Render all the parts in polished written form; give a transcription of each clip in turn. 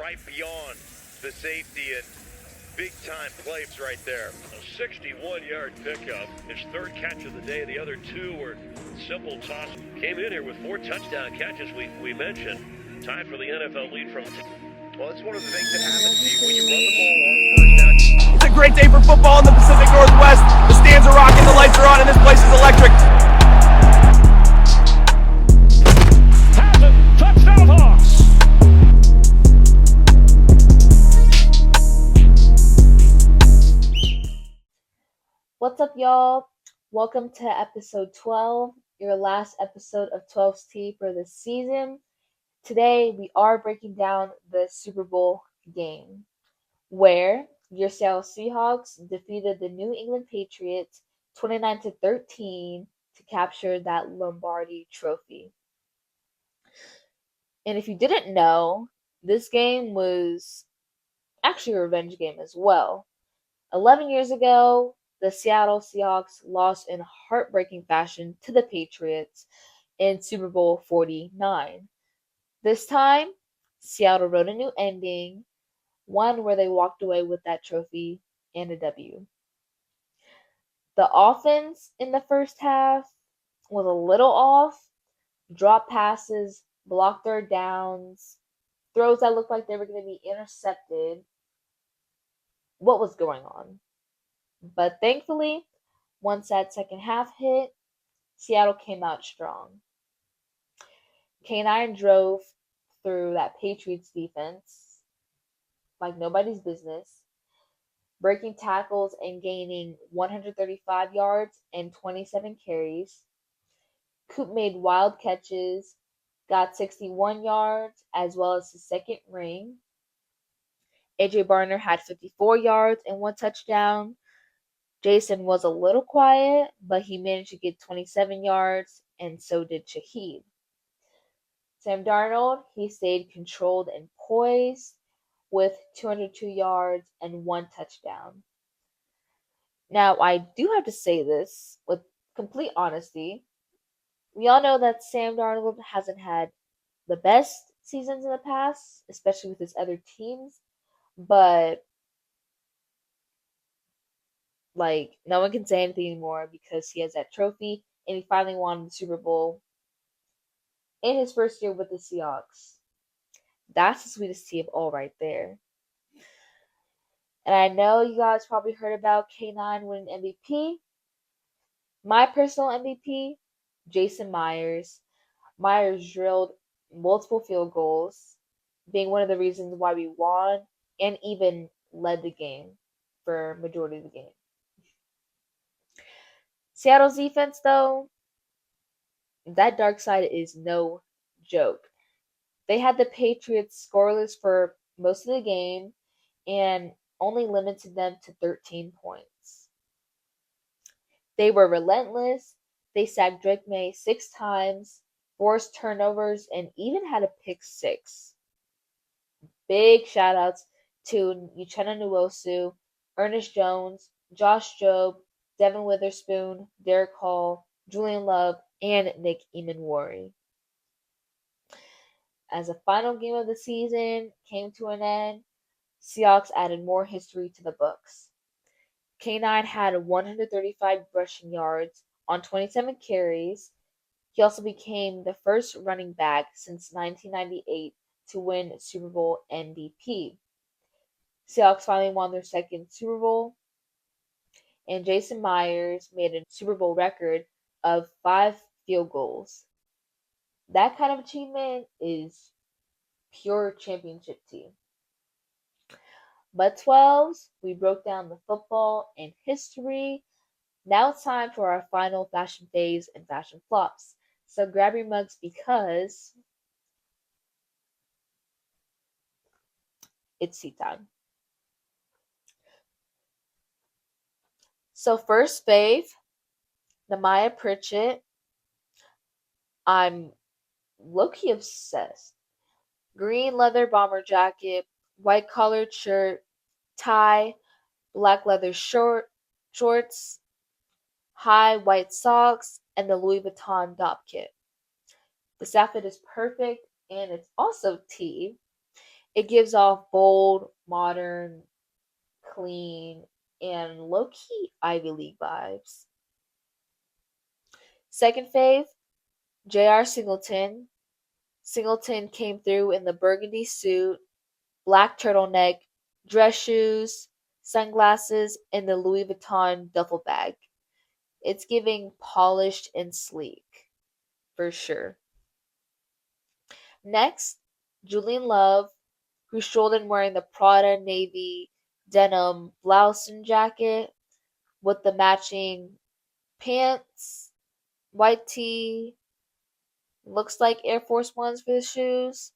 right beyond the safety and big-time plays right there. A 61-yard pickup, his third catch of the day. The other two were simple toss. Came in here with 4 touchdown catches, we mentioned. Tied for the NFL lead from... Well, it's one of the things that happens to you when you run the ball on first down. It's a great day for football in the Pacific Northwest. The stands are rocking, the lights are on, and this place is electric. Has it. Touchdown Hawks. What's up, y'all? Welcome to episode 12, your last episode of 12's Tea for this season. Today, we are breaking down the Super Bowl game, where your Seattle Seahawks defeated the New England Patriots 29-13 to capture that Lombardi trophy. And if you didn't know, this game was actually a revenge game as well. 11 years ago, the Seattle Seahawks lost in heartbreaking fashion to the Patriots in Super Bowl 49. This time, Seattle wrote a new ending, one where they walked away with that trophy and a W. The offense in the first half was a little off. Drop passes, blocked third downs, throws that looked like they were going to be intercepted. What was going on? But thankfully, once that second half hit, Seattle came out strong. K9 drove through that Patriots defense like nobody's business, breaking tackles and gaining 135 yards and 27 carries. Coop made wild catches, got 61 yards as well as his second ring. AJ Barner had 54 yards and 1 touchdown. Jason was a little quiet, but he managed to get 27 yards, and so did Shaheed. Sam Darnold, he stayed controlled and poised with 202 yards and 1 touchdown. Now, I do have to say this with complete honesty. We all know that Sam Darnold hasn't had the best seasons in the past, especially with his other teams, but no one can say anything anymore because he has that trophy and he finally won the Super Bowl in his first year with the Seahawks. That's the sweetest tea of all right there. And I know you guys probably heard about K9 winning MVP. My personal MVP, Jason Myers. Myers drilled multiple field goals, being one of the reasons why we won and even led the game for majority of the game. Seattle's defense, though, that dark side is no joke. They had the Patriots scoreless for most of the game and only limited them to 13 points. They were relentless. They sacked Drake May 6 times, forced turnovers, and even had a pick 6. Big shout outs to Uchenna Nwosu, Ernest Jones, Josh Jobe, Devin Witherspoon, Derek Hall, Julian Love, and Nick Eamon-Worry. As the final game of the season came to an end, Seahawks added more history to the books. K9 had 135 rushing yards on 27 carries. He also became the first running back since 1998 to win Super Bowl MVP. Seahawks finally won their second Super Bowl, and Jason Myers made a Super Bowl record of 5 field goals. That kind of achievement is pure championship team. But 12s, we broke down the football and history. Now it's time for our final fashion phase and fashion flops. So grab your mugs because it's tea time. So first fave, Namaya Pritchett. I'm low-key obsessed. Green leather bomber jacket, white collared shirt, tie, black leather shorts, high white socks, and the Louis Vuitton dop kit. This outfit is perfect and it's also tea. It gives off bold, modern, clean, and low-key Ivy League vibes. Second fave, J.R. Singleton. Singleton came through in the burgundy suit, black turtleneck, dress shoes, sunglasses, and the Louis Vuitton duffel bag. It's giving polished and sleek, for sure. Next, Julian Love, who strolled in wearing the Prada navy denim blouse and jacket with the matching pants, white tee, looks like Air Force Ones for the shoes,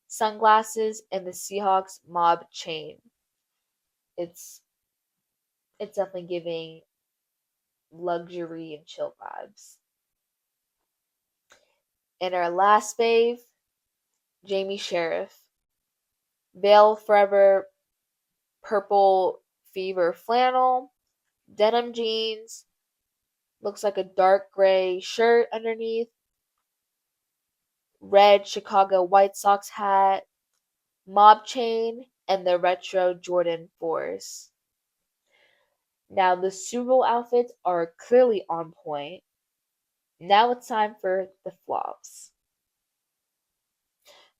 sunglasses, and the Seahawks mob chain. It's it's definitely giving luxury and chill vibes. And our last fave, Jamie Sheriff. Veil Forever purple fever flannel, denim jeans, looks like a dark gray shirt underneath, red Chicago White Sox hat, mob chain, and the retro Jordan 4s. Now the Super Bowl outfits are clearly on point. Now it's time for the flops.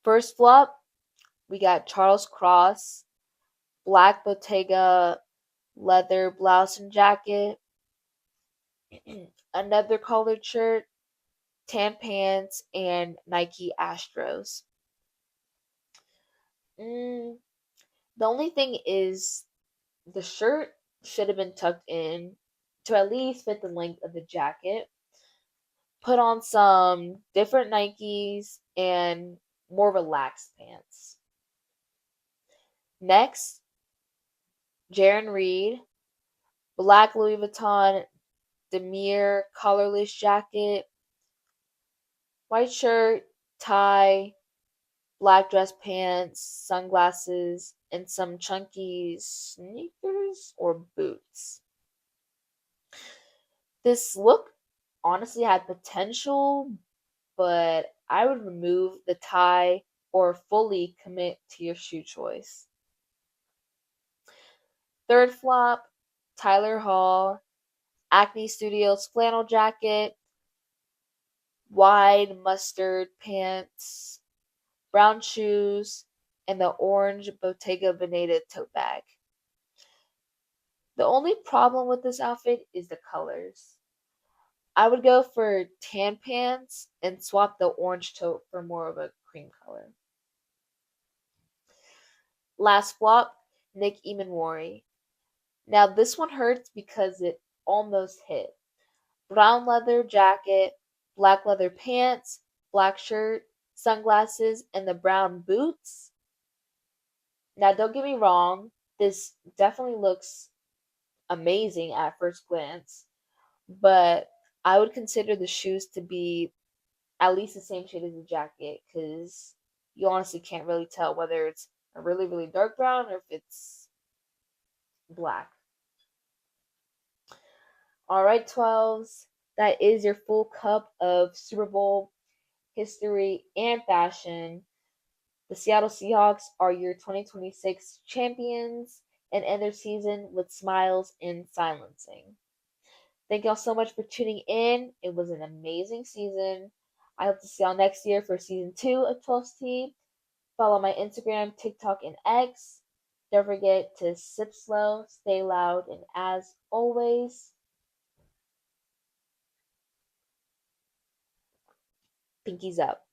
First flop, we got Charles Cross, black Bottega leather blouse and jacket, another collared shirt, tan pants, and Nike Astros. The only thing is the shirt should have been tucked in to at least fit the length of the jacket. Put on some different Nikes and more relaxed pants. Next, Jaron Reed, black Louis Vuitton demier collarless jacket, white shirt, tie, black dress pants, sunglasses, and some chunky sneakers or boots. This look honestly had potential, but I would remove the tie or fully commit to your shoe choice. Third flop, Tyler Hall, Acne Studios flannel jacket, wide mustard pants, brown shoes, and the orange Bottega Veneta tote bag. The only problem with this outfit is the colors. I would go for tan pants and swap the orange tote for more of a cream color. Last flop, Nick Imanwari. Now this one hurts because it almost hit. Brown leather jacket, black leather pants, black shirt, sunglasses, and the brown boots. Now don't get me wrong, this definitely looks amazing at first glance, but I would consider the shoes to be at least the same shade as the jacket because you honestly can't really tell whether it's a really, really dark brown or if it's black. All right, 12s. That is your full cup of Super Bowl history and fashion. The Seattle Seahawks are your 2026 champions and end their season with smiles and silencing. Thank y'all so much for tuning in. It was an amazing season. I hope to see y'all next year for season 2 of 12's Tea. Follow my Instagram, TikTok, and X. Don't forget to sip slow, stay loud, and as always, Pinkies up.